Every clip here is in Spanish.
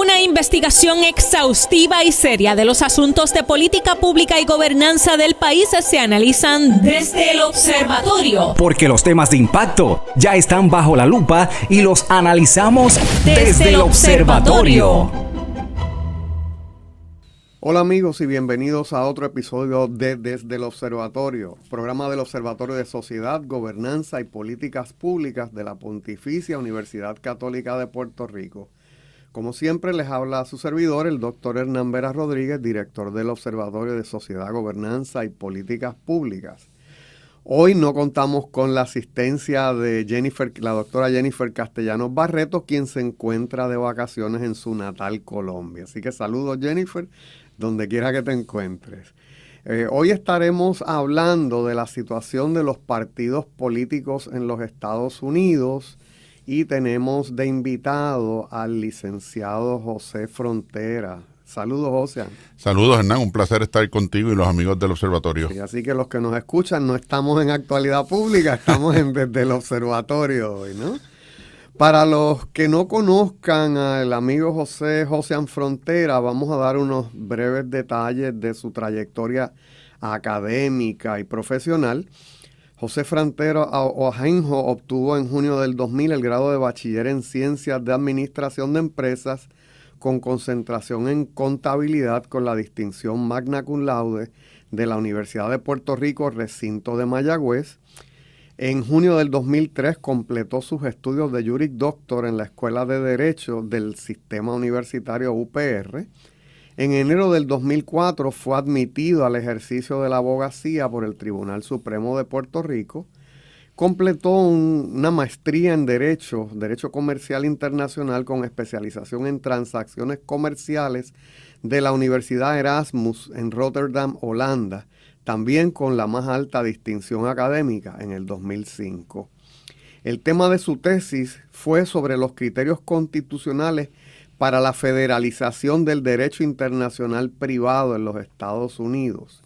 Una investigación exhaustiva y seria de los asuntos de política pública y gobernanza del país se analizan desde el observatorio. Porque los temas de impacto ya están bajo la lupa y los analizamos desde el observatorio. Hola amigos y bienvenidos a otro episodio de Desde el Observatorio, programa del Observatorio de Sociedad, Gobernanza y Políticas Públicas de la Pontificia Universidad Católica de Puerto Rico. Como siempre les habla su servidor, el doctor Hernán Vera Rodríguez, director del Observatorio de Sociedad, Gobernanza y Políticas Públicas. Hoy no contamos con la asistencia de la doctora Jennifer Castellanos Barreto, quien se encuentra de vacaciones en su natal Colombia. Así que saludos, Jennifer, donde quiera que te encuentres. Hoy estaremos hablando de la situación de los partidos políticos en los Estados Unidos y tenemos de invitado al licenciado José Frontera. Saludos, José. Saludos, Hernán. Un placer estar contigo y los amigos del observatorio. Sí, así que los que nos escuchan, no estamos en Actualidad Pública, estamos desde el observatorio hoy, ¿no? Para los que no conozcan al amigo José Frontera, vamos a dar unos breves detalles de su trayectoria académica y profesional. José Frontera Oajenjo obtuvo en junio del 2000 el grado de bachiller en Ciencias de Administración de Empresas con concentración en Contabilidad con la distinción Magna Cum Laude de la Universidad de Puerto Rico, recinto de Mayagüez. En junio del 2003 completó sus estudios de Juris Doctor en la Escuela de Derecho del Sistema Universitario UPR. En enero del 2004 fue admitido al ejercicio de la abogacía por el Tribunal Supremo de Puerto Rico. Completó una maestría en Derecho Comercial Internacional con especialización en transacciones comerciales de la Universidad Erasmus en Rotterdam, Holanda, también con la más alta distinción académica en el 2005. El tema de su tesis fue sobre los criterios constitucionales para la federalización del derecho internacional privado en los Estados Unidos.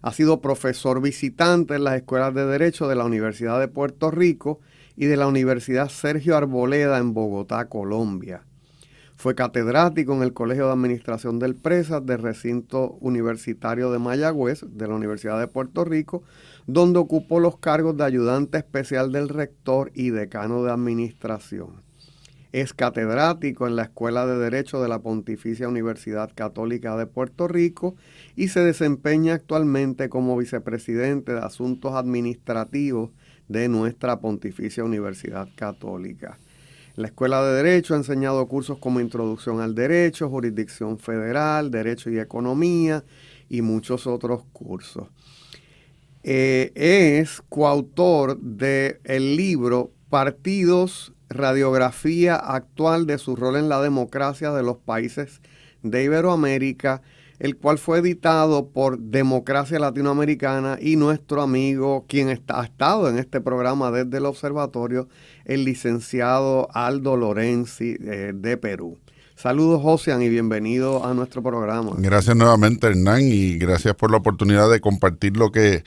Ha sido profesor visitante en las escuelas de Derecho de la Universidad de Puerto Rico y de la Universidad Sergio Arboleda en Bogotá, Colombia. Fue catedrático en el Colegio de Administración del Presas del Recinto Universitario de Mayagüez de la Universidad de Puerto Rico, donde ocupó los cargos de ayudante especial del rector y decano de administración. Es catedrático en la Escuela de Derecho de la Pontificia Universidad Católica de Puerto Rico y se desempeña actualmente como vicepresidente de Asuntos Administrativos de nuestra Pontificia Universidad Católica. En la Escuela de Derecho ha enseñado cursos como Introducción al Derecho, Jurisdicción Federal, Derecho y Economía y muchos otros cursos. Es coautor del libro Partidos, Radiografía actual de su rol en la democracia de los países de Iberoamérica, el cual fue editado por Democracia Latinoamericana y nuestro amigo, quien ha estado en este programa desde el observatorio, el licenciado Aldo Lorenzi de Perú. Saludos, José, y bienvenido a nuestro programa. Gracias nuevamente, Hernán, y gracias por la oportunidad de compartir lo que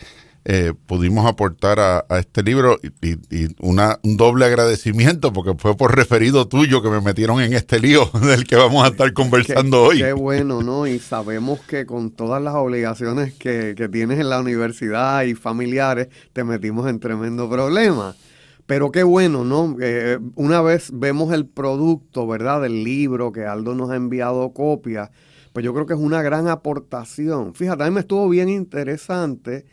pudimos aportar a este libro y un doble agradecimiento porque fue por referido tuyo que me metieron en este lío del que vamos a estar conversando hoy. Qué bueno, ¿no? Y sabemos que con todas las obligaciones que tienes en la universidad y familiares te metimos en tremendo problema. Pero qué bueno, ¿no? Una vez vemos el producto, ¿verdad? Del libro que Aldo nos ha enviado copia, pues yo creo que es una gran aportación. Fíjate, a mí me estuvo bien interesante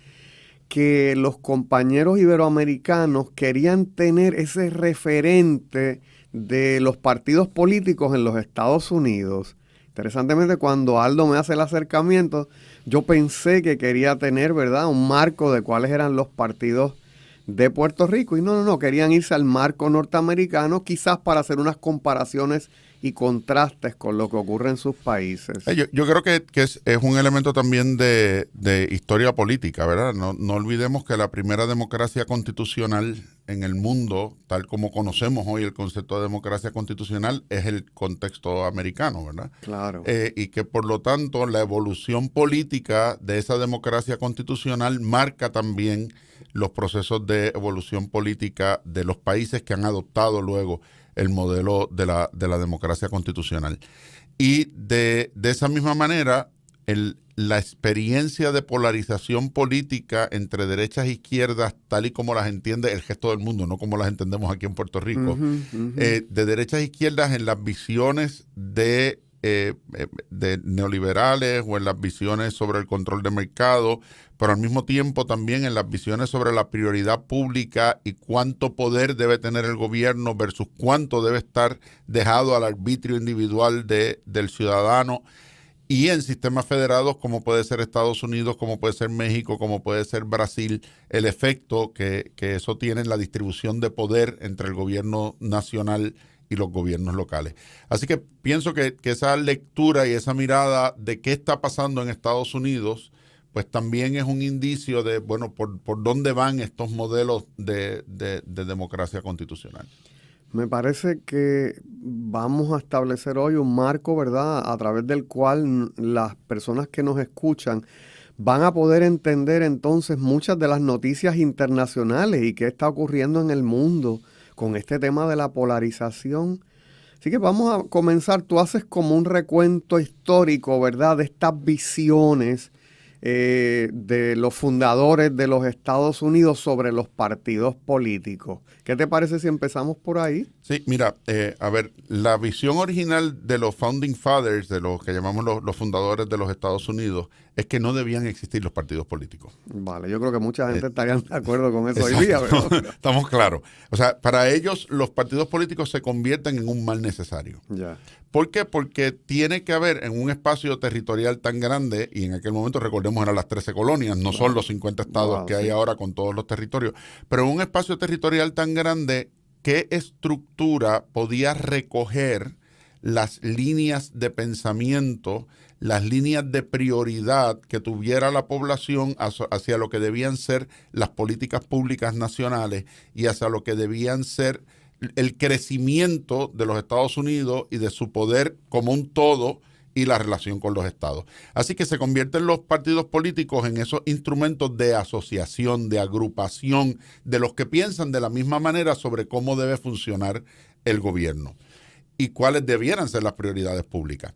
que los compañeros iberoamericanos querían tener ese referente de los partidos políticos en los Estados Unidos. Interesantemente, cuando Aldo me hace el acercamiento, yo pensé que quería tener, ¿verdad?, un marco de cuáles eran los partidos de Puerto Rico. Y no, querían irse al marco norteamericano, quizás para hacer unas comparaciones y contrastes con lo que ocurre en sus países. Yo creo que es un elemento también de historia política, ¿verdad? No olvidemos que la primera democracia constitucional en el mundo, tal como conocemos hoy el concepto de democracia constitucional, es el contexto americano, ¿verdad? Claro. Y que por lo tanto la evolución política de esa democracia constitucional marca también los procesos de evolución política de los países que han adoptado luego el modelo de la democracia constitucional. Y de esa misma manera, la experiencia de polarización política entre derechas e izquierdas, tal y como las entiende el resto del mundo, no como las entendemos aquí en Puerto Rico, de derechas e izquierdas en las visiones de neoliberales o en las visiones sobre el control de mercado, pero al mismo tiempo también en las visiones sobre la prioridad pública y cuánto poder debe tener el gobierno versus cuánto debe estar dejado al arbitrio individual del ciudadano. Y en sistemas federados como puede ser Estados Unidos, como puede ser México, como puede ser Brasil, el efecto que eso tiene en la distribución de poder entre el gobierno nacional y los gobiernos locales. Así que pienso que esa lectura y esa mirada de qué está pasando en Estados Unidos, pues también es un indicio de, bueno, por dónde van estos modelos de democracia constitucional. Me parece que vamos a establecer hoy un marco, ¿verdad?, a través del cual las personas que nos escuchan van a poder entender entonces muchas de las noticias internacionales y qué está ocurriendo en el mundo con este tema de la polarización. Así que vamos a comenzar. Tú haces como un recuento histórico, ¿verdad?, de estas visiones de los fundadores de los Estados Unidos sobre los partidos políticos. ¿Qué te parece si empezamos por ahí? Sí, mira, a ver, la visión original de los Founding Fathers, de los que llamamos los fundadores de los Estados Unidos, es que no debían existir los partidos políticos. Vale, yo creo que mucha gente estaría de acuerdo con eso hoy día, ¿verdad? Estamos claros. O sea, para ellos los partidos políticos se convierten en un mal necesario. Ya. ¿Por qué? Porque tiene que haber en un espacio territorial tan grande, y en aquel momento recordemos eran las 13 colonias, no son los 50 estados que hay ahora con todos los territorios, pero en un espacio territorial tan grande, ¿qué estructura podía recoger las líneas de pensamiento, las líneas de prioridad que tuviera la población hacia lo que debían ser las políticas públicas nacionales y hacia lo que debían ser el crecimiento de los Estados Unidos y de su poder como un todo y la relación con los estados? Así que se convierten los partidos políticos en esos instrumentos de asociación, de agrupación, de los que piensan de la misma manera sobre cómo debe funcionar el gobierno y cuáles debieran ser las prioridades públicas.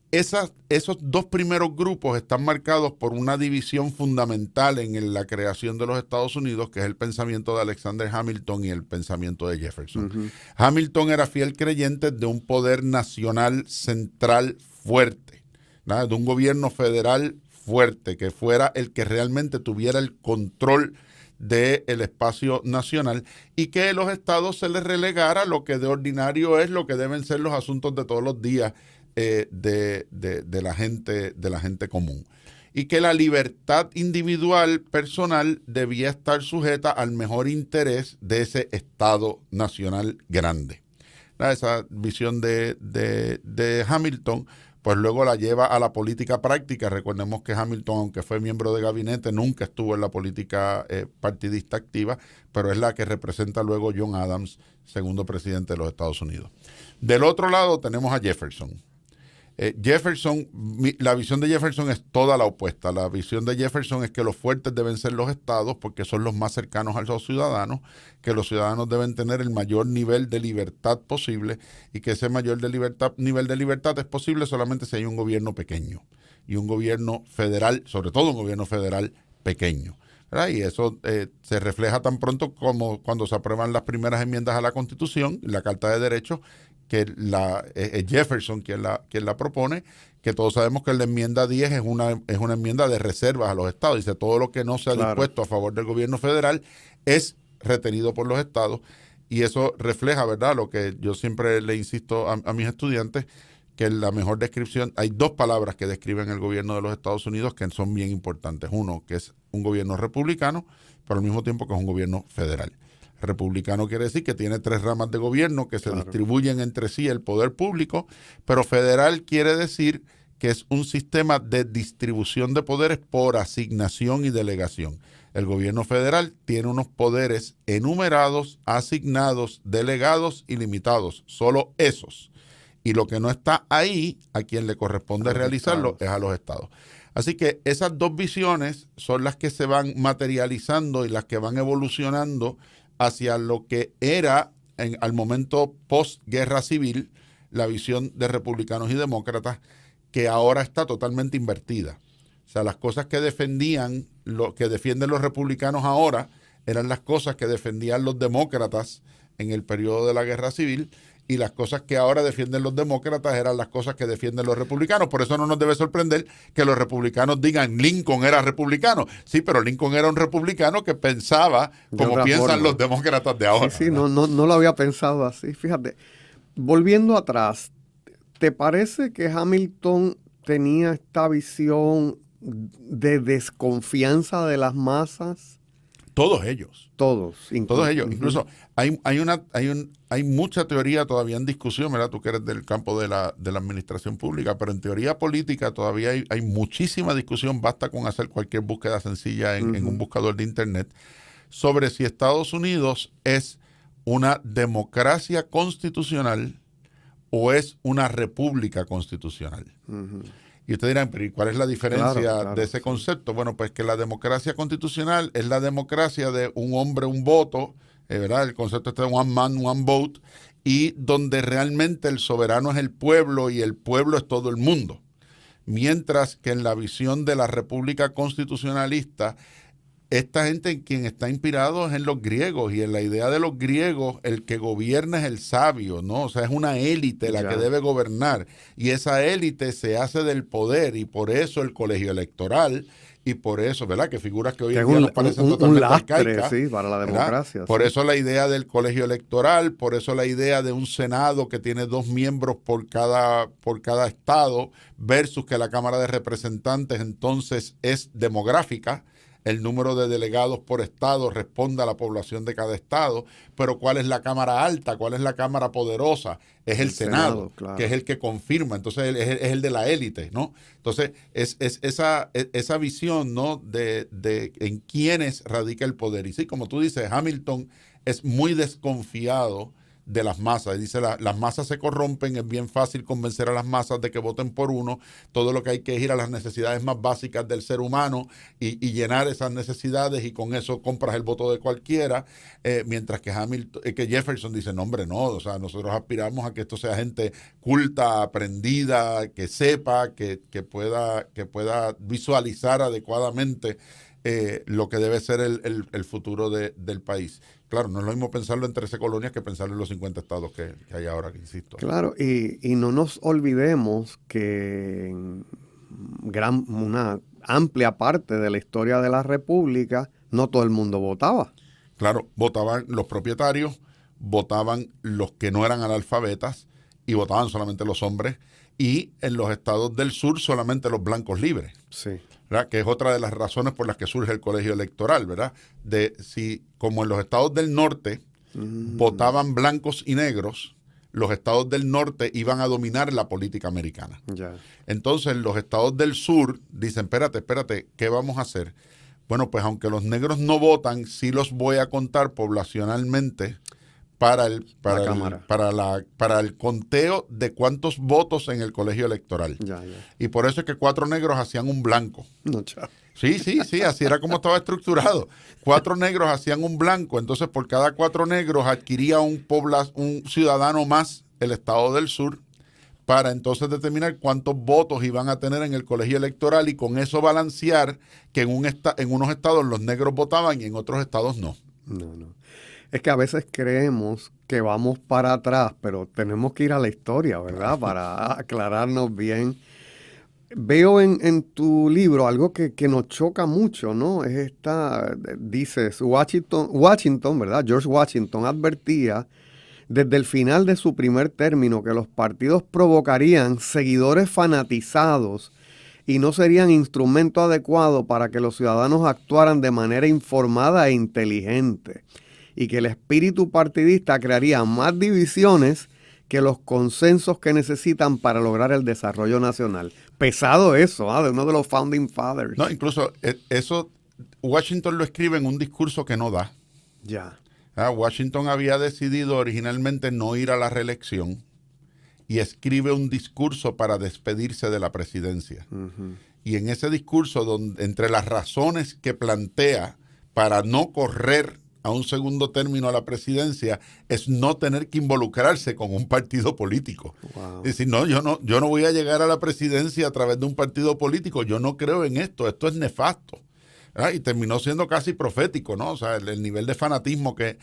Esos dos primeros grupos están marcados por una división fundamental en la creación de los Estados Unidos, que es el pensamiento de Alexander Hamilton y el pensamiento de Jefferson. Hamilton era fiel creyente de un poder nacional central fuerte, ¿no?, de un gobierno federal fuerte, que fuera el que realmente tuviera el control del espacio nacional y que los estados se les relegara lo que de ordinario es lo que deben ser los asuntos de todos los días de la gente común, y que la libertad individual personal debía estar sujeta al mejor interés de ese Estado nacional grande. Esa visión de Hamilton pues luego la lleva a la política práctica. Recordemos que Hamilton, aunque fue miembro de gabinete, nunca estuvo en la política partidista activa, pero es la que representa luego John Adams, segundo presidente de los Estados Unidos. Del otro lado tenemos a Jefferson. La visión de Jefferson es toda la opuesta. La visión de Jefferson es que los fuertes deben ser los estados porque son los más cercanos a los ciudadanos, que los ciudadanos deben tener el mayor nivel de libertad posible y que ese mayor nivel de libertad es posible solamente si hay un gobierno pequeño y un gobierno federal, sobre todo un gobierno federal pequeño, ¿verdad? Y eso se refleja tan pronto como cuando se aprueban las primeras enmiendas a la Constitución, la Carta de Derechos, que es Jefferson quien la propone, que todos sabemos que la enmienda 10 es una enmienda de reservas a los estados. Dice, todo lo que no sea dispuesto a favor del gobierno federal es retenido por los estados, y eso refleja, ¿verdad?, lo que yo siempre le insisto a mis estudiantes, que la mejor descripción, hay dos palabras que describen el gobierno de los Estados Unidos que son bien importantes. Uno, que es un gobierno republicano, pero al mismo tiempo que es un gobierno federal. Republicano quiere decir que tiene 3 ramas de gobierno que se distribuyen entre sí el poder público, pero federal quiere decir que es un sistema de distribución de poderes por asignación y delegación. El gobierno federal tiene unos poderes enumerados, asignados, delegados y limitados, solo esos. Y lo que no está ahí, a quien le corresponde realizarlo, es a los estados. Así que esas dos visiones son las que se van materializando y las que van evolucionando hacia lo que era al momento post-guerra civil la visión de republicanos y demócratas, que ahora está totalmente invertida. O sea, las cosas que defienden los republicanos ahora eran las cosas que defendían los demócratas en el periodo de la Guerra Civil, y las cosas que ahora defienden los demócratas eran las cosas que defienden los republicanos. Por eso no nos debe sorprender que los republicanos digan Lincoln era republicano. Sí, pero Lincoln era un republicano que pensaba como piensan los demócratas de ahora. Sí, no lo había pensado así. Fíjate, volviendo atrás, ¿te parece que Hamilton tenía esta visión de desconfianza de las masas? Todos ellos. Todos ellos. Incluso hay mucha teoría todavía en discusión, ¿verdad? Tú que eres del campo de la administración pública, pero en teoría política todavía hay muchísima discusión. Basta con hacer cualquier búsqueda sencilla en un buscador de internet sobre si Estados Unidos es una democracia constitucional o es una república constitucional. Y ustedes dirán, pero ¿y cuál es la diferencia de ese concepto? Bueno, pues que la democracia constitucional es la democracia de un hombre, un voto, ¿verdad? El concepto está de one man, one vote, y donde realmente el soberano es el pueblo y el pueblo es todo el mundo. Mientras que en la visión de la república constitucionalista, esta gente en quien está inspirado es en los griegos, y en la idea de los griegos el que gobierna es el sabio, ¿no? O sea, es una élite la que debe gobernar, y esa élite se hace del poder, y por eso el colegio electoral, y por eso, ¿verdad? Que figuras que hoy en día nos parecen totalmente arcaicas, sí, para la democracia. Por eso la idea del colegio electoral, por eso la idea de un Senado que tiene 2 miembros por cada estado, versus que la Cámara de Representantes entonces es demográfica. El número de delegados por estado responde a la población de cada estado, pero ¿cuál es la Cámara alta? ¿Cuál es la Cámara poderosa? Es el Senado, claro, que es el que confirma, entonces es el de la élite, ¿no? Entonces es esa visión, ¿no? de en quiénes radica el poder. Y sí, como tú dices, Hamilton es muy desconfiado de las masas. Y dice, las masas se corrompen, es bien fácil convencer a las masas de que voten por uno, todo lo que hay que ir a las necesidades más básicas del ser humano y llenar esas necesidades, y con eso compras el voto de cualquiera, mientras que que Jefferson dice, no hombre, no, o sea, nosotros aspiramos a que esto sea gente culta, aprendida, que sepa, que pueda visualizar adecuadamente lo que debe ser el futuro del país. Claro, no es lo mismo pensarlo en 13 colonias que pensarlo en los 50 estados que hay ahora, que insisto. Claro, y no nos olvidemos que en una amplia parte de la historia de la República, no todo el mundo votaba. Claro, votaban los propietarios, votaban los que no eran analfabetas, y votaban solamente los hombres, y en los estados del sur solamente los blancos libres. Sí. ¿Verdad? Que es otra de las razones por las que surge el colegio electoral, ¿verdad? De si, como en los estados del norte votaban blancos y negros, los estados del norte iban a dominar la política americana. Entonces, los estados del sur dicen, espérate, ¿qué vamos a hacer? Bueno, pues aunque los negros no votan, sí los voy a contar poblacionalmente para el conteo de cuántos votos en el colegio electoral. Y por eso es que 4 negros hacían un blanco. No, chao. Sí, así era como estaba estructurado. 4 negros hacían un blanco, entonces por cada 4 negros adquiría un ciudadano más el estado del sur, para entonces determinar cuántos votos iban a tener en el colegio electoral, y con eso balancear que en unos estados los negros votaban y en otros estados no. No. Es que a veces creemos que vamos para atrás, pero tenemos que ir a la historia, ¿verdad? Para aclararnos bien. Veo en tu libro algo que nos choca mucho, ¿no? Es dices, Washington, ¿verdad? George Washington advertía desde el final de su primer término que los partidos provocarían seguidores fanatizados y no serían instrumento adecuado para que los ciudadanos actuaran de manera informada e inteligente, y que el espíritu partidista crearía más divisiones que los consensos que necesitan para lograr el desarrollo nacional. Pesado eso, de uno de los Founding Fathers. No, incluso eso Washington lo escribe en un discurso que no da. Ya. Washington había decidido originalmente no ir a la reelección, y escribe un discurso para despedirse de la presidencia. Y en ese discurso, entre las razones que plantea para no correr a un segundo término a la presidencia es no tener que involucrarse con un partido político. Wow. Es decir, no, yo no voy a llegar a la presidencia a través de un partido político, yo no creo en esto es nefasto. ¿Verdad? Y terminó siendo casi profético, ¿no? O sea, el nivel de fanatismo que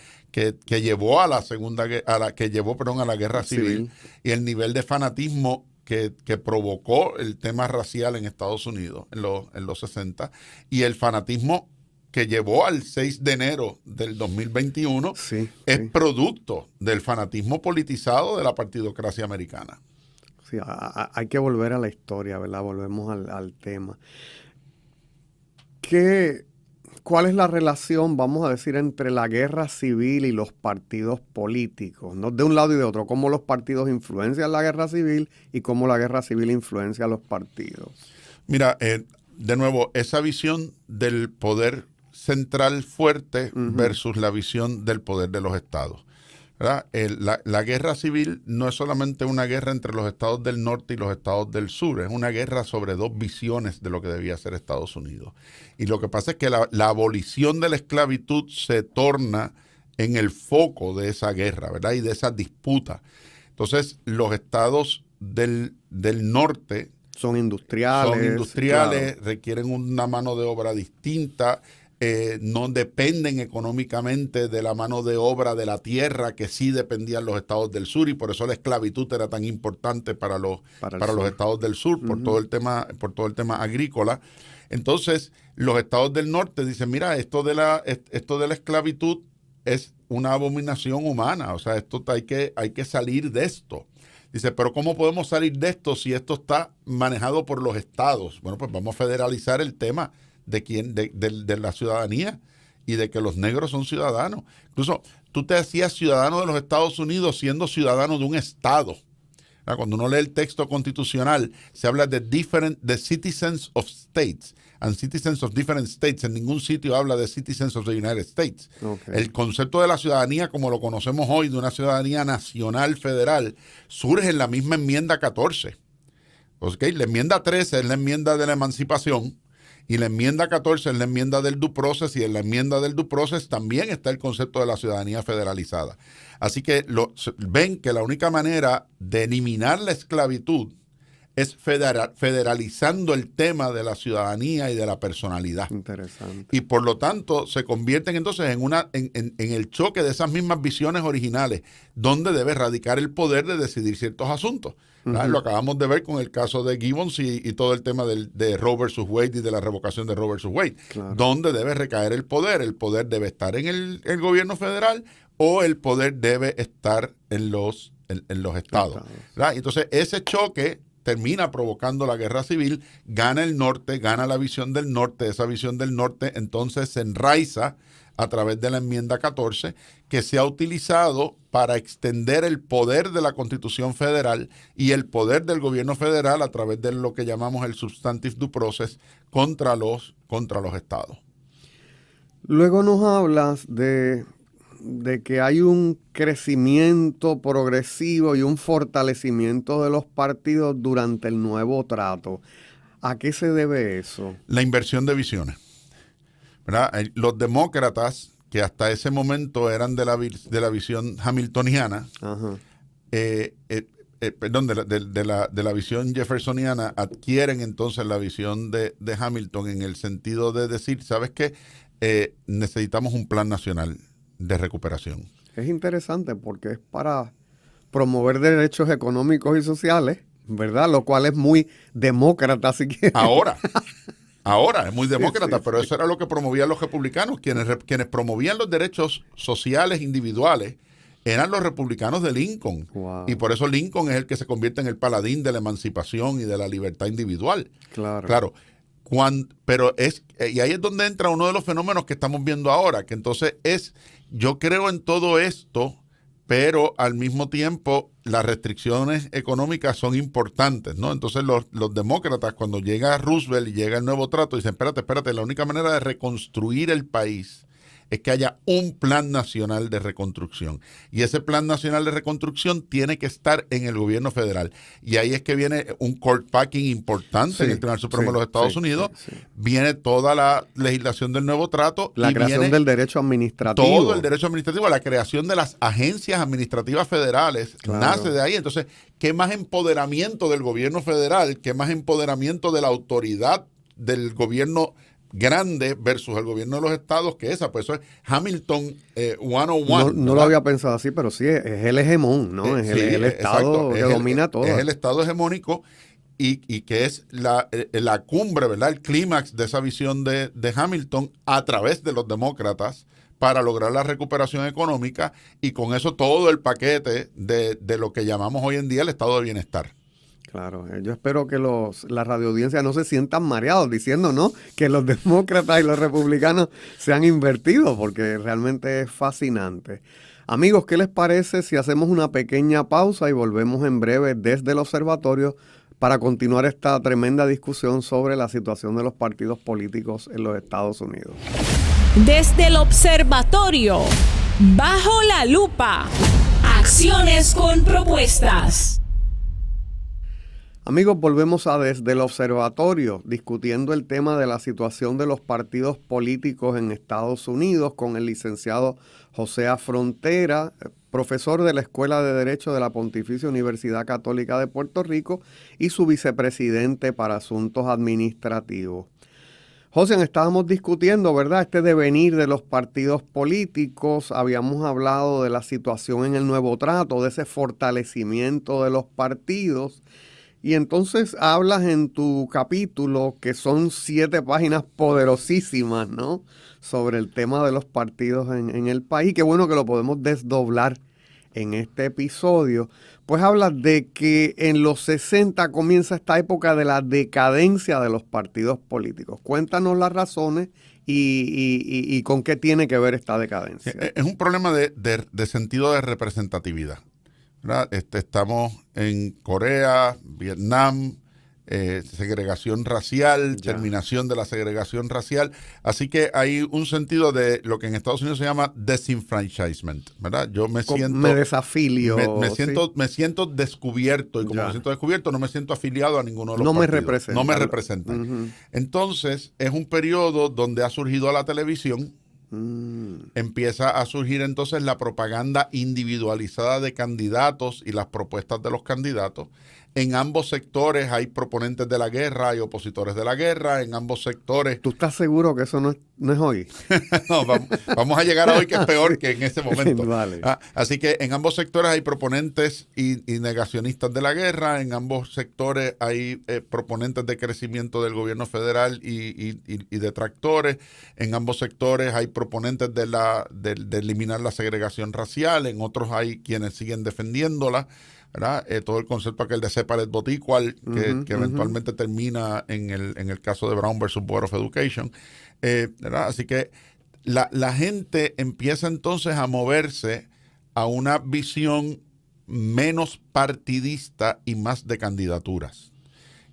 llevó a la a la guerra civil y el nivel de fanatismo que provocó el tema racial en Estados Unidos en los 60 y el fanatismo que llevó al 6 de enero del 2021 es producto del fanatismo politizado de la partidocracia americana. Sí, hay que volver a la historia, ¿verdad? Volvemos al tema. ¿Cuál es la relación, vamos a decir, entre la guerra civil y los partidos políticos, ¿no? De un lado y de otro, cómo los partidos influencian la guerra civil y cómo la guerra civil influencia a los partidos. Mira, de nuevo, esa visión del poder central fuerte versus la visión del poder de los estados. ¿Verdad? La guerra civil no es solamente una guerra entre los estados del norte y los estados del sur, es una guerra sobre dos visiones de lo que debía ser Estados Unidos. Y lo que pasa es que la abolición de la esclavitud se torna en el foco de esa guerra, ¿verdad? Y de esa disputa. Entonces, los estados del norte son industriales, claro, requieren una mano de obra distinta. No dependen económicamente de la mano de obra de la tierra que sí dependían los estados del sur, y por eso la esclavitud era tan importante para los estados del sur, por todo el tema agrícola. Entonces, los estados del norte dicen, mira, esto de la esclavitud es una abominación humana, o sea, hay que salir de esto. Dice, pero ¿cómo podemos salir de esto si esto está manejado por los estados? Bueno, pues vamos a federalizar el tema de la ciudadanía y de que los negros son ciudadanos. Incluso tú te hacías ciudadano de los Estados Unidos siendo ciudadano de un estado. Cuando uno lee el texto constitucional, se habla de citizens of states and citizens of different states. En ningún sitio habla de citizens of the United States. Okay. El concepto de la ciudadanía, como lo conocemos hoy, de una ciudadanía nacional federal, surge en la misma enmienda 14. ¿Okay? La enmienda 13 es la enmienda de la emancipación, y la enmienda 14 es la enmienda del due process, y en la enmienda del due process también está el concepto de la ciudadanía federalizada. Así que ven que la única manera de eliminar la esclavitud es federalizando el tema de la ciudadanía y de la personalidad. Interesante. Y por lo tanto se convierten entonces en el choque de esas mismas visiones originales, donde debe radicar el poder de decidir ciertos asuntos. Lo acabamos de ver con el caso de Gibbons y todo el tema de Roe versus Wade y de la revocación de Roe versus Wade. Claro. ¿Dónde debe recaer el poder? ¿El poder debe estar en el gobierno federal o el poder debe estar en los estados? Entonces ese choque termina provocando la guerra civil, gana el norte, gana la visión del norte. Esa visión del norte entonces se enraiza a través de la enmienda 14, que se ha utilizado para extender el poder de la Constitución Federal y el poder del gobierno federal a través de lo que llamamos el substantive due process contra los estados. Luego nos hablas de que hay un crecimiento progresivo y un fortalecimiento de los partidos durante el nuevo trato. ¿A qué se debe eso? La inversión de visiones, ¿verdad? Los demócratas, que hasta ese momento eran de la visión hamiltoniana, de la visión jeffersoniana, adquieren entonces la visión de Hamilton en el sentido de decir, ¿sabes qué? Necesitamos un plan nacional de recuperación. Es interesante porque es para promover derechos económicos y sociales, ¿verdad? Lo cual es muy demócrata, si quieres. Ahora es muy demócrata, pero eso era lo que promovían los republicanos. Quienes promovían los derechos sociales individuales eran los republicanos de Lincoln. Wow. Y por eso Lincoln es el que se convierte en el paladín de la emancipación y de la libertad individual. Claro. Y ahí es donde entra uno de los fenómenos que estamos viendo ahora, que entonces yo creo en todo esto, pero al mismo tiempo las restricciones económicas son importantes, ¿no? Entonces los demócratas, cuando llega Roosevelt y llega el nuevo trato, dicen, espérate, la única manera de reconstruir el país es que haya un plan nacional de reconstrucción. Y ese plan nacional de reconstrucción tiene que estar en el gobierno federal. Y ahí es que viene un court packing importante en el Tribunal Supremo de los Estados Unidos. Viene toda la legislación del nuevo trato. La creación del derecho administrativo. Todo el derecho administrativo, la creación de las agencias administrativas federales, nace de ahí. Entonces, ¿qué más empoderamiento del gobierno federal? ¿Qué más empoderamiento de la autoridad del gobierno grande versus el gobierno de los estados que esa? Pues eso es Hamilton 101. No lo había pensado así, pero sí, es el hegemón, ¿no? Es el estado que domina todo. Es el estado hegemónico y que es la cumbre, ¿verdad? El clímax de esa visión de Hamilton a través de los demócratas para lograr la recuperación económica y con eso todo el paquete de lo que llamamos hoy en día el estado de bienestar. Claro, yo espero que la radioaudiencia no se sientan mareados diciendo, ¿no?, que los demócratas y los republicanos se han invertido, porque realmente es fascinante. Amigos, ¿qué les parece si hacemos una pequeña pausa y volvemos en breve desde el observatorio para continuar esta tremenda discusión sobre la situación de los partidos políticos en los Estados Unidos? Desde el observatorio, bajo la lupa, acciones con propuestas. Amigos, volvemos a Desde el Observatorio, discutiendo el tema de la situación de los partidos políticos en Estados Unidos con el licenciado José A. Frontera, profesor de la Escuela de Derecho de la Pontificia Universidad Católica de Puerto Rico y su vicepresidente para Asuntos Administrativos. José, estábamos discutiendo, ¿verdad?, este devenir de los partidos políticos. Habíamos hablado de la situación en el nuevo trato, de ese fortalecimiento de los partidos. Y entonces hablas en tu capítulo, que son 7 páginas poderosísimas, ¿no?, sobre el tema de los partidos en el país. Qué bueno que lo podemos desdoblar en este episodio. Pues hablas de que en los 60 comienza esta época de la decadencia de los partidos políticos. Cuéntanos las razones y con qué tiene que ver esta decadencia. Es un problema de sentido de representatividad, ¿verdad? Estamos en Corea, Vietnam, segregación racial, terminación de la segregación racial. Así que hay un sentido de lo que en Estados Unidos se llama disenfranchisement, ¿verdad? Yo me siento... Me desafilio. Me siento descubierto y como me siento descubierto no me siento afiliado a ninguno de los partidos. No me representan. Entonces es un periodo donde ha surgido la televisión. Empieza a surgir entonces la propaganda individualizada de candidatos y las propuestas de los candidatos. En ambos sectores hay proponentes de la guerra, hay opositores de la guerra, en ambos sectores... ¿Tú estás seguro que eso no es hoy? No, vamos a llegar a hoy, que es peor que en ese momento. Vale. Así que en ambos sectores hay proponentes y negacionistas de la guerra, en ambos sectores hay proponentes de crecimiento del gobierno federal y detractores, en ambos sectores hay proponentes de eliminar la segregación racial, en otros hay quienes siguen defendiéndola, ¿verdad? Todo el concepto aquel de separate but equal, que eventualmente termina en el caso de Brown versus Board of Education, ¿verdad? Así que la gente empieza entonces a moverse a una visión menos partidista y más de candidaturas.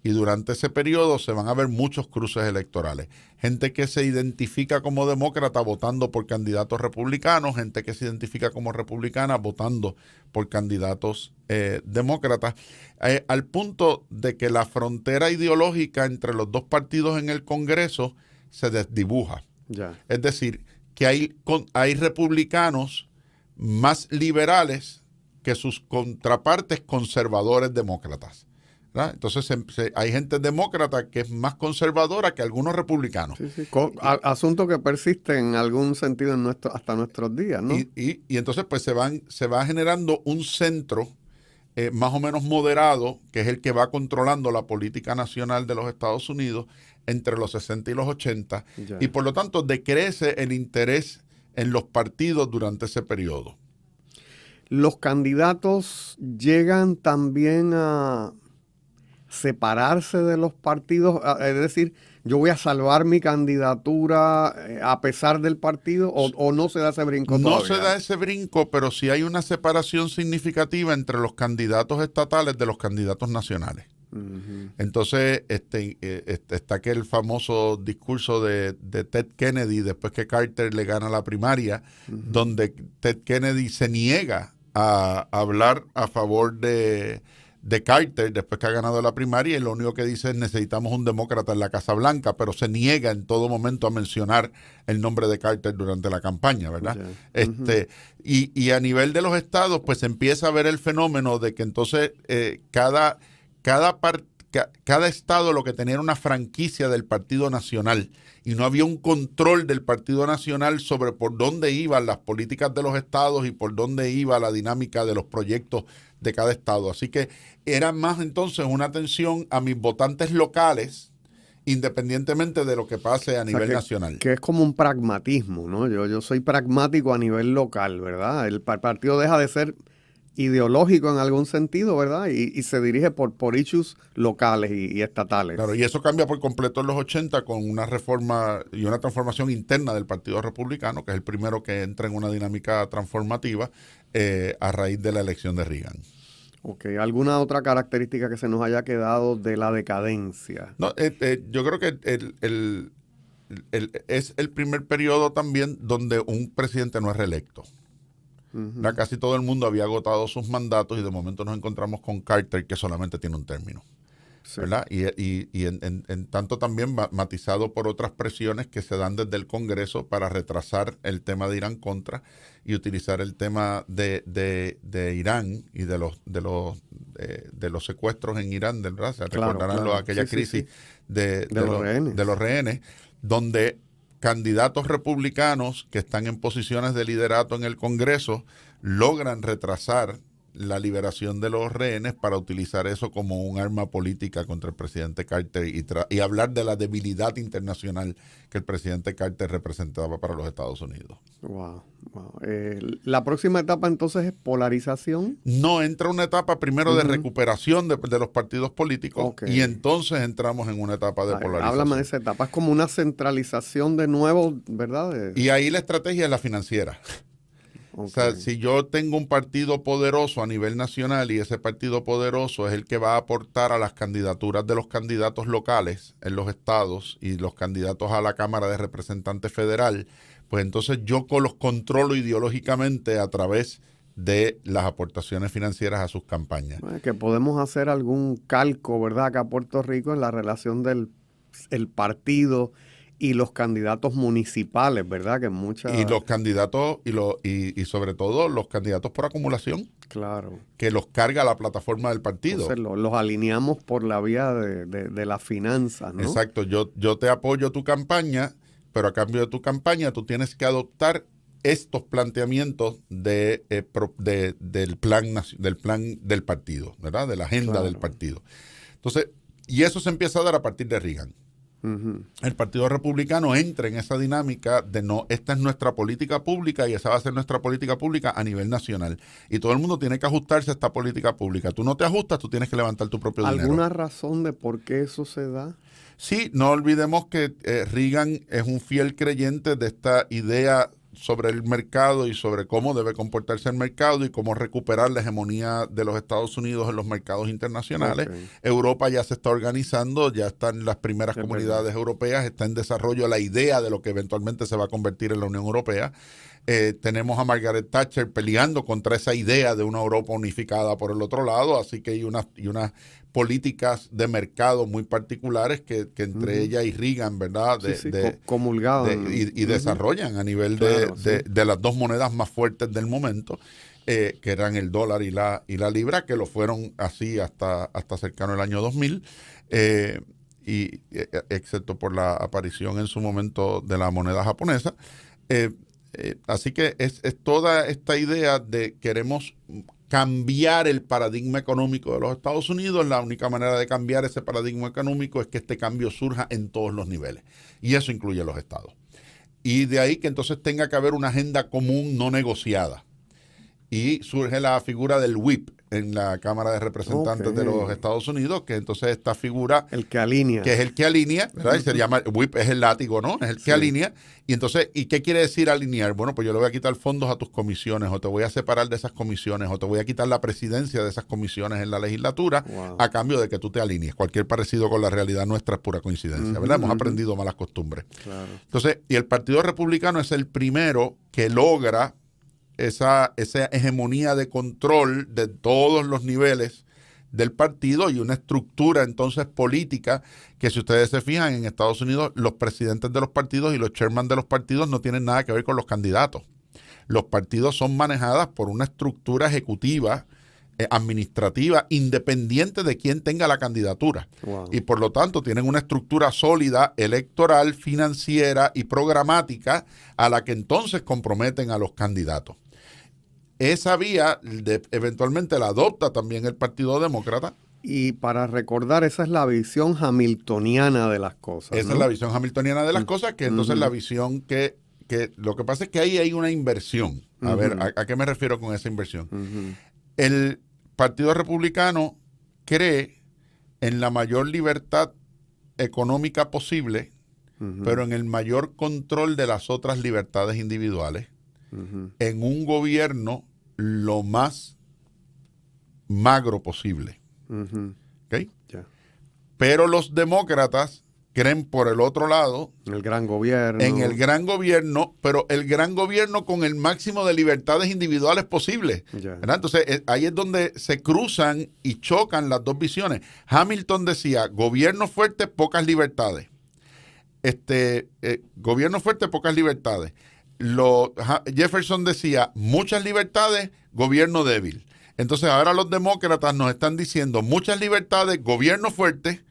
Y durante ese periodo se van a ver muchos cruces electorales. Gente que se identifica como demócrata votando por candidatos republicanos, gente que se identifica como republicana votando por candidatos demócratas, al punto de que la frontera ideológica entre los dos partidos en el Congreso se desdibuja. Es decir, que hay republicanos más liberales que sus contrapartes conservadores demócratas, ¿verdad? Entonces hay gente demócrata que es más conservadora que algunos republicanos. Asunto que persiste en algún sentido hasta nuestros días, ¿no? Y entonces pues se va generando un centro más o menos moderado, que es el que va controlando la política nacional de los Estados Unidos entre los 60 y los 80, y por lo tanto decrece el interés en los partidos durante ese periodo. Los candidatos llegan también a separarse de los partidos, es decir, yo voy a salvar mi candidatura a pesar del partido, o no se da ese brinco todavía. No se da ese brinco, pero sí hay una separación significativa entre los candidatos estatales de los candidatos nacionales. Entonces, está aquel famoso discurso de Ted Kennedy después que Carter le gana la primaria, donde Ted Kennedy se niega a hablar a favor de Carter después que ha ganado la primaria, y lo único que dice es necesitamos un demócrata en la Casa Blanca, pero se niega en todo momento a mencionar el nombre de Carter durante la campaña, ¿verdad? Y a nivel de los estados, pues empieza a ver el fenómeno de que entonces cada estado lo que tenía era una franquicia del Partido Nacional, y no había un control del Partido Nacional sobre por dónde iban las políticas de los estados y por dónde iba la dinámica de los proyectos de cada estado. Así que era más entonces una atención a mis votantes locales, independientemente de lo que pase a nivel nacional. Que es como un pragmatismo, ¿no? Yo soy pragmático a nivel local, ¿verdad? El partido deja de ser ideológico en algún sentido, ¿verdad? Y se dirige por issues locales y estatales. Claro, y eso cambia por completo en los 80 con una reforma y una transformación interna del Partido Republicano, que es el primero que entra en una dinámica transformativa a raíz de la elección de Reagan. Ok, ¿alguna otra característica que se nos haya quedado de la decadencia? No, yo creo que es el primer periodo también donde un presidente no es reelecto. Casi todo el mundo había agotado sus mandatos y de momento nos encontramos con Carter, que solamente tiene un término. Sí. ¿Verdad? Y en tanto también matizado por otras presiones que se dan desde el Congreso para retrasar el tema de Irán contra y utilizar el tema de Irán y de los secuestros en Irán, ¿verdad? Se recordarán aquella crisis de los rehenes, donde candidatos republicanos que están en posiciones de liderato en el Congreso logran retrasar la liberación de los rehenes para utilizar eso como un arma política contra el presidente Carter y hablar de la debilidad internacional que el presidente Carter representaba para los Estados Unidos. Wow. ¿La próxima etapa entonces es polarización? No, entra una etapa primero de recuperación de los partidos políticos y entonces entramos en una etapa de polarización. Háblame de esa etapa, es como una centralización de nuevo, ¿verdad? Y ahí la estrategia es la financiera. O sea, si yo tengo un partido poderoso a nivel nacional y ese partido poderoso es el que va a aportar a las candidaturas de los candidatos locales en los estados y los candidatos a la Cámara de Representantes Federal, pues entonces yo los controlo ideológicamente a través de las aportaciones financieras a sus campañas. Que podemos hacer algún calco, ¿verdad?, acá a Puerto Rico en la relación del partido y los candidatos municipales, ¿verdad? Que muchas... Y los candidatos, y sobre todo los candidatos por acumulación. Claro. Que los carga la plataforma del partido. Entonces los alineamos por la vía de las finanzas, ¿no? Exacto. Yo te apoyo tu campaña, pero a cambio de tu campaña tú tienes que adoptar estos planteamientos del plan del partido, ¿verdad? De la agenda del partido. Entonces, y eso se empieza a dar a partir de Reagan. El Partido Republicano entra en esa dinámica de no, esta es nuestra política pública y esa va a ser nuestra política pública a nivel nacional. Y todo el mundo tiene que ajustarse a esta política pública. Tú no te ajustas, tú tienes que levantar tu propio dinero. ¿Alguna razón de por qué eso se da? Sí, no olvidemos que Reagan es un fiel creyente de esta idea sobre el mercado y sobre cómo debe comportarse el mercado y cómo recuperar la hegemonía de los Estados Unidos en los mercados internacionales. Europa ya se está organizando, ya están las primeras comunidades europeas, está en desarrollo la idea de lo que eventualmente se va a convertir en la Unión Europea. Tenemos a Margaret Thatcher peleando contra esa idea de una Europa unificada por el otro lado, así que hay unas políticas de mercado muy particulares que entre ella y Reagan, ¿verdad? Comulgaban. Y desarrollan a nivel de las dos monedas más fuertes del momento, que eran el dólar y la libra, que lo fueron así hasta cercano al año 2000, excepto por la aparición en su momento de la moneda japonesa. Así que es toda esta idea de queremos cambiar el paradigma económico de los Estados Unidos. La única manera de cambiar ese paradigma económico es que este cambio surja en todos los niveles. Y eso incluye los estados. Y de ahí que entonces tenga que haber una agenda común no negociada. Y surge la figura del whip, en la Cámara de Representantes de los Estados Unidos, que entonces esta figura... El que alinea. Que es el que alinea, ¿verdad? Y se llama whip, es el látigo, ¿no? Es el que alinea. Y entonces, ¿y qué quiere decir alinear? Bueno, pues yo le voy a quitar fondos a tus comisiones, o te voy a separar de esas comisiones, o te voy a quitar la presidencia de esas comisiones en la legislatura, a cambio de que tú te alinees. Cualquier parecido con la realidad nuestra es pura coincidencia, ¿verdad? Hemos aprendido malas costumbres. Claro. Entonces, y el Partido Republicano es el primero que logra esa hegemonía de control de todos los niveles del partido y una estructura entonces política que, si ustedes se fijan, en Estados Unidos los presidentes de los partidos y los chairman de los partidos no tienen nada que ver con los candidatos. Los partidos son manejadas por una estructura ejecutiva, administrativa, independiente de quién tenga la candidatura. Wow. Y por lo tanto tienen una estructura sólida, electoral, financiera y programática a la que entonces comprometen a los candidatos. Esa vía eventualmente la adopta también el Partido Demócrata. Y para recordar, esa es la visión hamiltoniana de las cosas. Esa es la visión hamiltoniana de las cosas, que entonces la visión que lo que pasa es que ahí hay una inversión. A ver, ¿a qué me refiero con esa inversión? El Partido Republicano cree en la mayor libertad económica posible, pero en el mayor control de las otras libertades individuales, en un gobierno lo más magro posible. ¿Okay? Yeah. Pero los demócratas creen por el otro lado El gran gobierno. en el gran gobierno, pero el gran gobierno con el máximo de libertades individuales posibles. Yeah. ¿Verdad? Entonces ahí es donde se cruzan y chocan las dos visiones. Hamilton decía, gobierno fuerte, pocas libertades. Gobierno fuerte, pocas libertades. Jefferson decía, muchas libertades, gobierno débil. Entonces ahora los demócratas nos están diciendo muchas libertades, gobierno fuerte.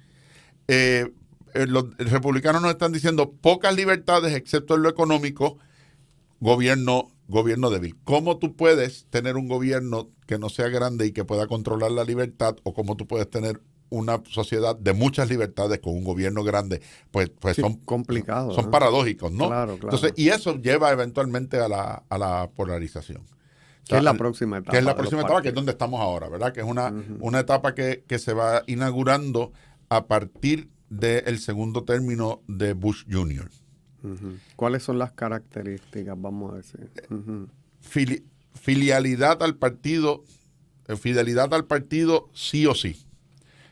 Los republicanos nos están diciendo pocas libertades, excepto en lo económico, gobierno débil. ¿Cómo tú puedes tener un gobierno que no sea grande y que pueda controlar la libertad? ¿O cómo tú puedes tener una sociedad de muchas libertades con un gobierno grande? Pues sí, son complicados. Son paradójicos, ¿no? Claro. Entonces, y eso lleva eventualmente a la polarización. ¿Qué es la próxima etapa? Que es la próxima etapa, que es donde estamos ahora, ¿verdad? Que es una etapa que se va inaugurando a partir del segundo término de Bush Jr. ¿Cuáles son las características, vamos a decir? Fidelidad al partido sí o sí.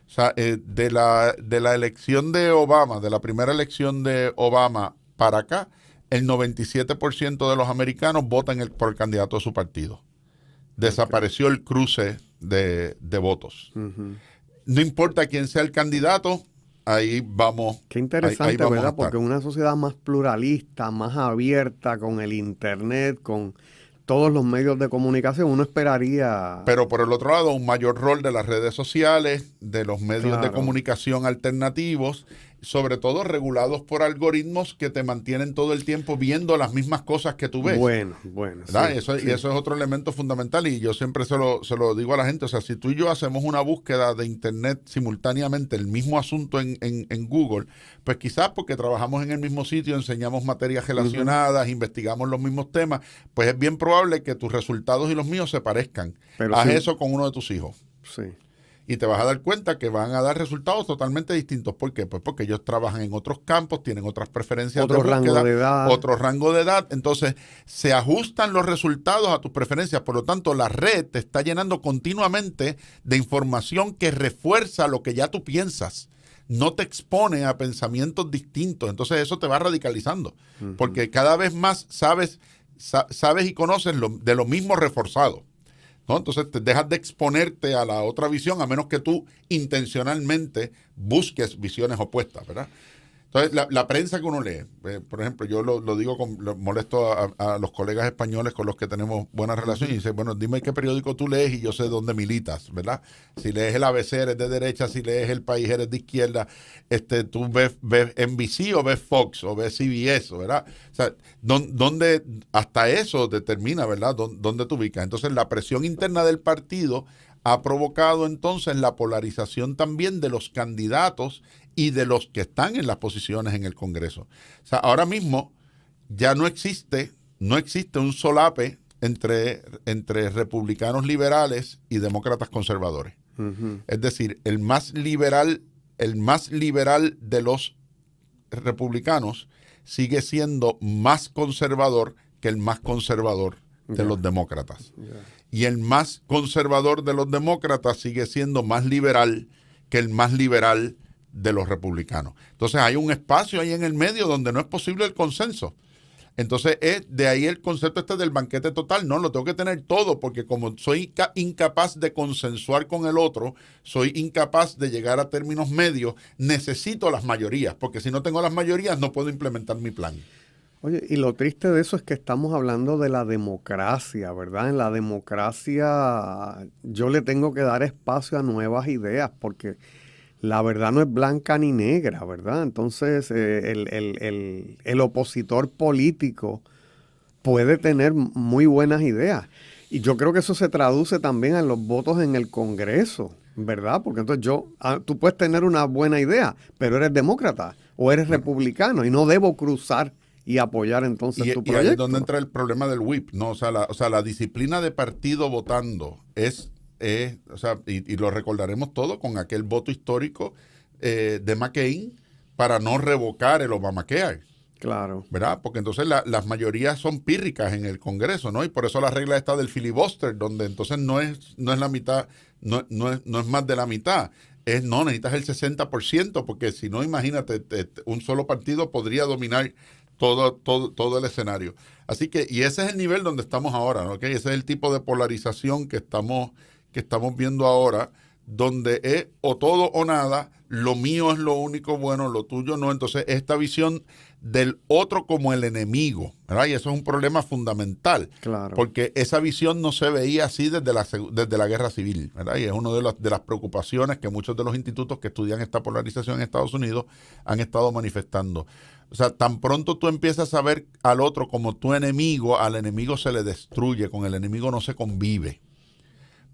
O sea, de la elección de Obama, de la primera elección de Obama para acá, el 97% de los americanos votan por el candidato de su partido. Desapareció el cruce de votos. No importa quién sea el candidato, ahí vamos. Qué interesante, ahí vamos, ¿verdad? Porque en una sociedad más pluralista, más abierta, con el internet, con todos los medios de comunicación, uno esperaría... Pero por el otro lado, un mayor rol de las redes sociales, de los medios de comunicación alternativos, sobre todo regulados por algoritmos que te mantienen todo el tiempo viendo las mismas cosas que tú ves. Bueno. ¿Verdad? Y eso es otro elemento fundamental, y yo siempre se lo digo a la gente. O sea, si tú y yo hacemos una búsqueda de internet simultáneamente, el mismo asunto en Google, pues quizás porque trabajamos en el mismo sitio, enseñamos materias relacionadas, investigamos los mismos temas, pues es bien probable que tus resultados y los míos se parezcan. Pero haz sí. eso con uno de tus hijos. Sí. Y te vas a dar cuenta que van a dar resultados totalmente distintos. ¿Por qué? Pues porque ellos trabajan en otros campos, tienen otras preferencias Otro de rango búsqueda, de edad. otro rango de edad. Entonces, se ajustan los resultados a tus preferencias. Por lo tanto, la red te está llenando continuamente de información que refuerza lo que ya tú piensas. No te expone a pensamientos distintos. Entonces, eso te va radicalizando. Porque cada vez más sabes y conoces de lo mismo reforzado, ¿no? Entonces te dejas de exponerte a la otra visión, a menos que tú intencionalmente busques visiones opuestas, ¿verdad? Entonces, la prensa que uno lee, por ejemplo, yo lo digo, molesto a los colegas españoles con los que tenemos buena relación, y dice, bueno, dime qué periódico tú lees y yo sé dónde militas, ¿verdad? Si lees el ABC eres de derecha, si lees El País eres de izquierda, tú ves NBC o ves Fox o ves CBS, ¿verdad? O sea, ¿dónde hasta eso determina, ¿verdad?, dónde te ubicas. Entonces, la presión interna del partido ha provocado entonces la polarización también de los candidatos y de los que están en las posiciones en el Congreso. O sea, ahora mismo ya no existe un solape entre republicanos liberales y demócratas conservadores. Ujú. Es decir, el más liberal de los republicanos sigue siendo más conservador que el más conservador de los demócratas. Y el más conservador de los demócratas sigue siendo más liberal que el más liberal de los republicanos. Entonces hay un espacio ahí en el medio donde no es posible el consenso. Entonces es de ahí el concepto del banquete total. No, lo tengo que tener todo porque como soy incapaz de consensuar con el otro, soy incapaz de llegar a términos medios, necesito las mayorías, porque si no tengo las mayorías no puedo implementar mi plan. Oye, y lo triste de eso es que estamos hablando de la democracia, ¿verdad? En la democracia yo le tengo que dar espacio a nuevas ideas porque la verdad no es blanca ni negra, ¿verdad? Entonces el opositor político puede tener muy buenas ideas. Y yo creo que eso se traduce también en los votos en el Congreso, ¿verdad? Porque entonces tú puedes tener una buena idea, pero eres demócrata o eres republicano y no debo cruzar y apoyar entonces tu proyecto. Y ahí es donde entra el problema del whip, ¿no? O sea, la disciplina de partido votando y lo recordaremos todo con aquel voto histórico de McCain para no revocar el Obamacare. Claro. ¿Verdad? Porque entonces las mayorías son pírricas en el Congreso, ¿no? Y por eso la regla está del filibuster, donde entonces no es la mitad, no es más de la mitad. Necesitas el 60%, porque si no, imagínate, un solo partido podría dominar todo el escenario. Así que, y ese es el nivel donde estamos ahora, ¿no? ¿Okay? Ese es el tipo de polarización que estamos viendo ahora, donde es o todo o nada, lo mío es lo único bueno, lo tuyo no. Entonces, esta visión del otro como el enemigo, ¿verdad? Y eso es un problema fundamental, Claro. porque esa visión no se veía así desde la Guerra Civil, ¿verdad? Y es una de las preocupaciones que muchos de los institutos que estudian esta polarización en Estados Unidos han estado manifestando. O sea, tan pronto tú empiezas a ver al otro como tu enemigo, al enemigo se le destruye, con el enemigo no se convive,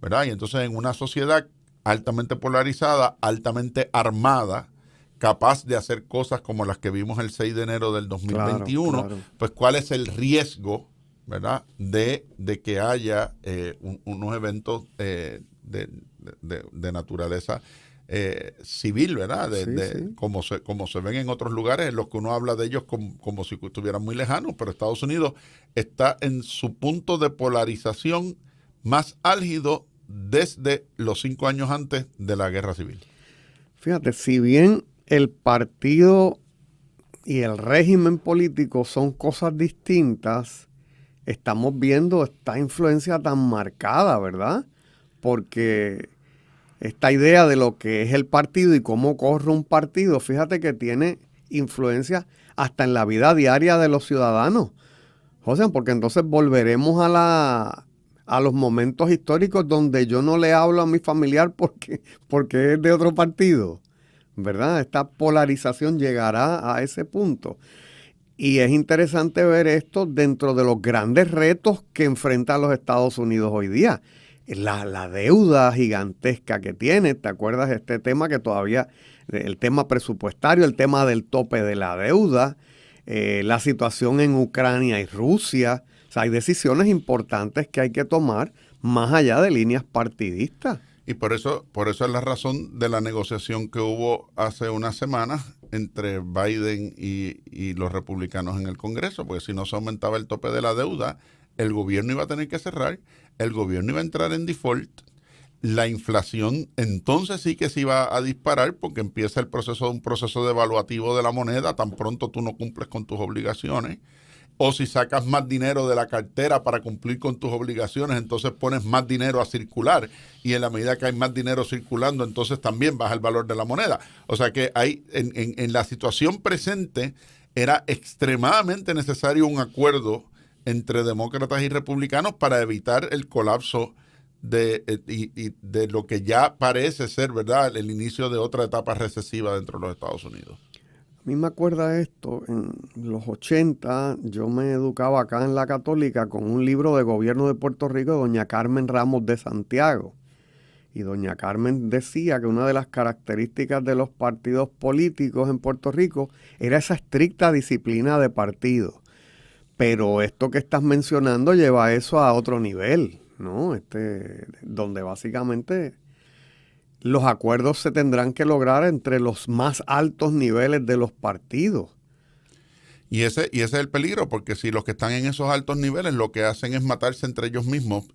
¿verdad? Y entonces en una sociedad altamente polarizada, altamente armada, capaz de hacer cosas como las que vimos el 6 de enero del 2021, claro. pues ¿cuál es el riesgo, ¿verdad?, de que haya unos eventos de naturaleza civil, ¿verdad? Sí. Como se ven en otros lugares, en los que uno habla de ellos como si estuvieran muy lejanos, pero Estados Unidos está en su punto de polarización más álgido desde los 5 años antes de la Guerra Civil. Fíjate, si bien el partido y el régimen político son cosas distintas, estamos viendo esta influencia tan marcada, ¿verdad? Porque esta idea de lo que es el partido y cómo corre un partido, fíjate que tiene influencia hasta en la vida diaria de los ciudadanos. O sea, porque entonces volveremos a los momentos históricos donde yo no le hablo a mi familiar porque es de otro partido, ¿verdad? Esta polarización llegará a ese punto. Y es interesante ver esto dentro de los grandes retos que enfrentan los Estados Unidos hoy día. La deuda gigantesca que tiene, ¿te acuerdas de este tema que todavía, el tema presupuestario, el tema del tope de la deuda, la situación en Ucrania y Rusia? O sea, hay decisiones importantes que hay que tomar más allá de líneas partidistas. Y por eso es la razón de la negociación que hubo hace unas semanas entre Biden y los republicanos en el Congreso, porque si no se aumentaba el tope de la deuda, el gobierno iba a tener que cerrar, el gobierno iba a entrar en default, la inflación entonces sí que se iba a disparar porque empieza un proceso devaluativo de la moneda, tan pronto tú no cumples con tus obligaciones. O si sacas más dinero de la cartera para cumplir con tus obligaciones, entonces pones más dinero a circular. Y en la medida que hay más dinero circulando, entonces también baja el valor de la moneda. O sea que en la situación presente era extremadamente necesario un acuerdo entre demócratas y republicanos para evitar el colapso de lo que ya parece ser, ¿verdad?, el inicio de otra etapa recesiva dentro de los Estados Unidos. A mí me acuerda esto, en los 80 yo me educaba acá en la Católica con un libro de gobierno de Puerto Rico de doña Carmen Ramos de Santiago. Y doña Carmen decía que una de las características de los partidos políticos en Puerto Rico era esa estricta disciplina de partido. Pero esto que estás mencionando lleva eso a otro nivel, ¿no? Donde básicamente los acuerdos se tendrán que lograr entre los más altos niveles de los partidos. Y ese es el peligro, porque si los que están en esos altos niveles lo que hacen es matarse entre ellos mismos,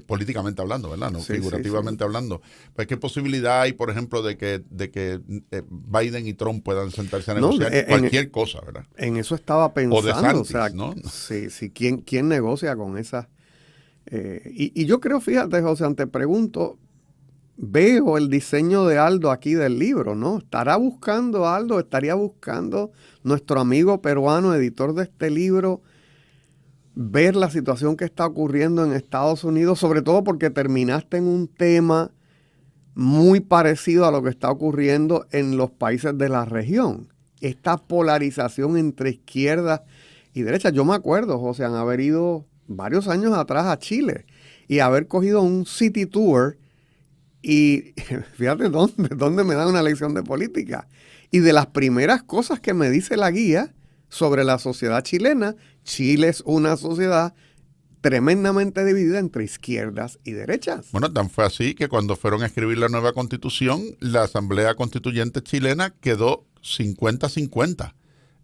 políticamente hablando, ¿verdad? No, sí, figurativamente hablando. Pues, ¿qué posibilidad hay, por ejemplo, de que Biden y Trump puedan sentarse a negociar cualquier cosa, ¿verdad? En eso estaba pensando. O de Santis, o sea, ¿no? Sí, ¿quién negocia con esas? Y yo creo, fíjate, José, te pregunto, veo el diseño de Aldo aquí del libro, ¿no? Estaría buscando nuestro amigo peruano, editor de este libro, ver la situación que está ocurriendo en Estados Unidos, sobre todo porque terminaste en un tema muy parecido a lo que está ocurriendo en los países de la región. Esta polarización entre izquierda y derecha. Yo me acuerdo, José, haber ido varios años atrás a Chile y haber cogido un city tour. Y fíjate dónde me dan una lección de política. Y de las primeras cosas que me dice la guía sobre la sociedad chilena, Chile es una sociedad tremendamente dividida entre izquierdas y derechas. Bueno, tan fue así que cuando fueron a escribir la nueva constitución, la Asamblea Constituyente chilena quedó 50-50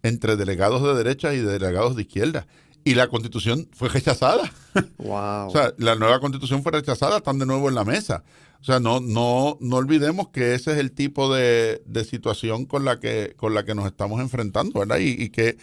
entre delegados de derecha y delegados de izquierda. Y la constitución fue rechazada. Wow. O sea, la nueva constitución fue rechazada, están de nuevo en la mesa. O sea, no olvidemos que ese es el tipo de situación con la que nos estamos enfrentando, ¿verdad? Y que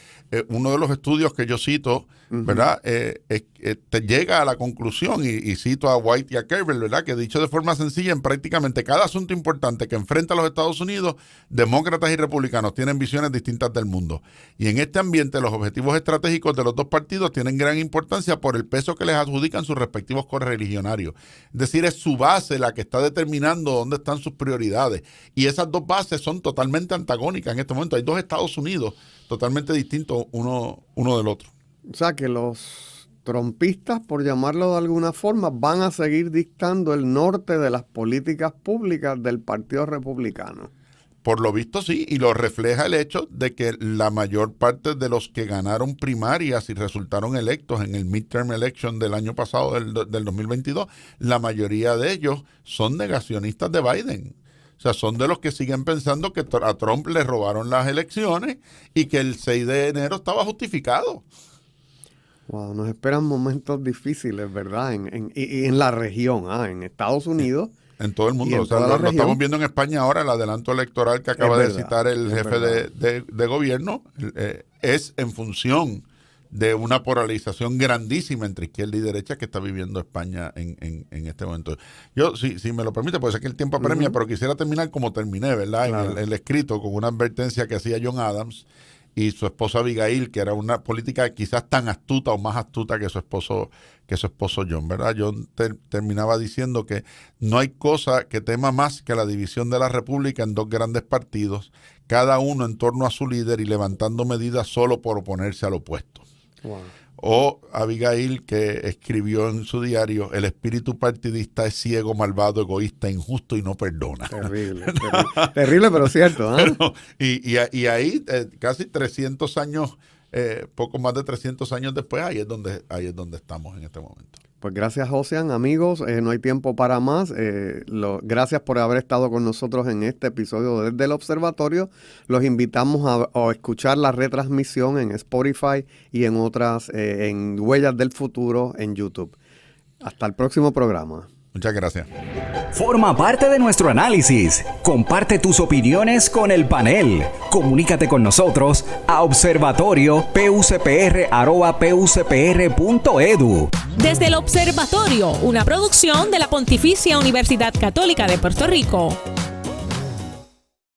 uno de los estudios que yo cito, ¿verdad? Te llega a la conclusión, y cito a White y a Kerber, ¿verdad? Que dicho de forma sencilla, en prácticamente cada asunto importante que enfrenta a los Estados Unidos, demócratas y republicanos tienen visiones distintas del mundo. Y en este ambiente, los objetivos estratégicos de los dos partidos tienen gran importancia por el peso que les adjudican sus respectivos correligionarios. Es decir, es su base la que está determinando dónde están sus prioridades. Y esas dos bases son totalmente antagónicas en este momento. Hay dos Estados Unidos totalmente distintos uno del otro. O sea que los trumpistas, por llamarlo de alguna forma, van a seguir dictando el norte de las políticas públicas del Partido Republicano. Por lo visto sí, y lo refleja el hecho de que la mayor parte de los que ganaron primarias y resultaron electos en el midterm election del año pasado, del 2022, la mayoría de ellos son negacionistas de Biden. O sea, son de los que siguen pensando que a Trump le robaron las elecciones y que el 6 de enero estaba justificado. Wow, nos esperan momentos difíciles, ¿verdad? En la región, en Estados Unidos. En todo el mundo. O sea, lo estamos viendo en España ahora, el adelanto electoral que acaba de citar el jefe de gobierno, es en función de una polarización grandísima entre izquierda y derecha que está viviendo España en este momento. Yo, si me lo permite, puede ser que el tiempo apremia, pero quisiera terminar como terminé, ¿verdad? Claro. En el escrito, con una advertencia que hacía John Adams y su esposa Abigail, que era una política quizás tan astuta o más astuta que su esposo John, ¿verdad? John terminaba diciendo que no hay cosa que tema más que la división de la República en dos grandes partidos, cada uno en torno a su líder y levantando medidas solo por oponerse al opuesto. Wow. O Abigail, que escribió en su diario, el espíritu partidista es ciego, malvado, egoísta, injusto y no perdona. Terrible, terrible, pero cierto. ¿Eh? Pero, y ahí casi 300 años, poco más de 300 años después, ahí es donde estamos en este momento. Pues gracias, Josian. Amigos, no hay tiempo para más. Gracias por haber estado con nosotros en este episodio desde el Observatorio. Los invitamos a escuchar la retransmisión en Spotify y en otras, en Huellas del Futuro en YouTube. Hasta el próximo programa. Muchas gracias. Forma parte de nuestro análisis. Comparte tus opiniones con el panel. Comunícate con nosotros a observatorio.pucpr@pucpr.edu. Desde el Observatorio, una producción de la Pontificia Universidad Católica de Puerto Rico.